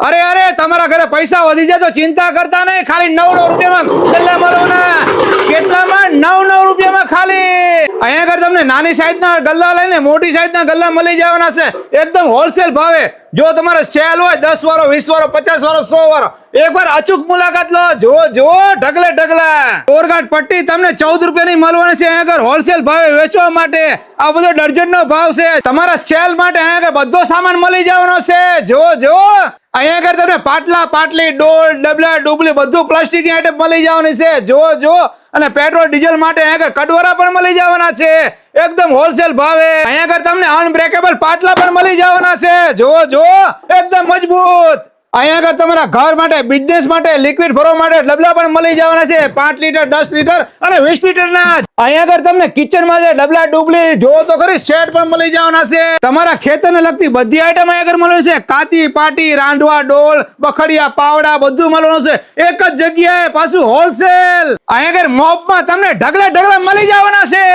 અરે અરે તમારા ઘરે પૈસા વધી જાય તો ચિંતા કરતા નહીં, ખાલી 9 રૂપિયામાં ગલ્લા મળવાના. કેટલામાં? 9 રૂપિયામાં ખાલી. અહીંયા આગળ તમને નાની સાઈઝના ગલ્લા લઈને મોટી સાઈઝના ગલ્લા મળી જવાના છે એકદમ હોલસેલ ભાવે. જો તમારે સેલ હોય 10 વાળો, 20 વાળો, 50 વાળો, 100 વાળો, એકવાર અચૂક મુલાકાત લો. જો ઢગલે ઢગલા ટોરગાટ પટ્ટી તમને 14 રૂપિયાની મળવાની છે અહીંયા આગળ હોલસેલ ભાવે વેચવા માટે. આ બધો ડર્જનનો ભાવ છે. તમારા સેલ માટે અહીંયા આગળ બધો સામાન મળી જવાનો છે. જો અહીંયા આગળ તમને પાટલા, પાટલી, ડોલ, ડબલા, ડુબલી બધું પ્લાસ્ટિકની આઈટમ મળી જવાની છે. જો અને પેટ્રોલ ડીઝલ માટે અહીંયા આગળ કડવરા પણ મળી જવાના છે એકદમ હોલસેલ ભાવે. અહીંયા આગળ તમને અનબ્રેકેબલ પાટલા પણ મળી જવાના છે. જો એકદમ મજબૂત. અહીંયા આગળ તમારા ઘર માટે, બિઝનેસ માટે, લિક્વિડ ભરવા માટે ડબલા પણ મળી જવાના છે 5 લીટર, 10 લીટર અને 20 લીટરના. અહીંયા આગળ તમને કિચનમાં જે ડબલા, ડુબલી જો તો ખરી સેટ પણ મળી જવાના છે. તમારા ખેતરને લગતી બધી આઈટમ અહીંયા આગળ મળે છે. કાતી, પાટી, રાંધવા, ડોલ, બખડિયા, પાવડા બધું મળવાનું છે એક જ જગ્યાએ, પાછું હોલસેલ. અહીંયા આગળ મોપમાં તમને ઢગલા મળી જવાના છે.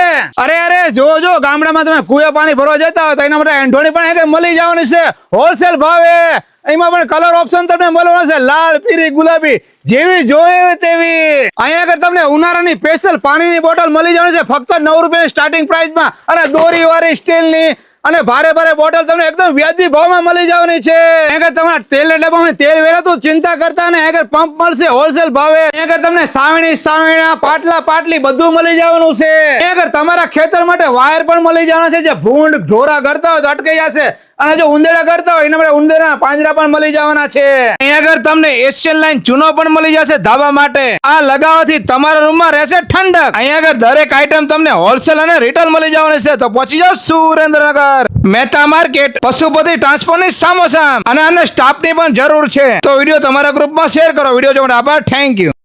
અરે જો ગામડામાં તમે કુએ પાણી ભરવા જતા હોય તો એના માટે એંઢોણી પણ અહીંયા મળી જવાની છે હોલસેલ ભાવે. એમાં પણ કલર ઓપ્શન તમને મળવાનો છે લાલ, પીળી, ગુલાબી, જેવી જોઈએ તેવી. અહીંયા આગળ તમને ઉનાળાની સ્પેશિયલ પાણીની બોટલ મળી જવાની છે ફક્ત 9 રૂપિયાની સ્ટાર્ટિંગ પ્રાઇસમાં, અને દોરીવાળી સ્ટીલની અને ભારે બોટલ તમને એકદમ વ્યાજબી ભાવમાં મળી જવાની છે. અહીંયા તમારા તેલના ડબ્બામાં તેલ વેરાતું ચિંતા કરતા ને અહીંયા પંપ મળશે હોલસેલ ભાવે. અહીંયા તમને સાવણીના પાટલા, પાટલી બધું મળી જવાનું છે. અહીંયા તમારા ખેતર માટે વાયર પણ મળી જવાના છે. જે ભૂંડ ઢોરા કરતા હોય તો અટકાઈ જશે, અને જો ઉંદેડા કરતા હોય એના માટે ઉંદેડા પાંજરા પણ મળી જવાના છે. અહીંયા આગળ તમને એશિયન લાઈન ચૂનો પણ મળી જશે ધાબા માટે. આ લગાવવાથી તમારા રૂમમાં રહેશે ઠંડક. અહીંયા આગળ દરેક આઈટમ તમને હોલસેલ અને રિટેલ મળી જવાની છે. તો પહોંચી જાઓ સુરેન્દ્રનગર મહેતા માર્કેટ, પશુપતિ ટ્રાન્સપોર્ટની સામોસામ. અને અમને સ્ટાફની પણ જરૂર છે. તો વિડીયો તમારા ગ્રુપમાં શેર કરો. વિડીયો જોવા માટે આભાર. Thank you.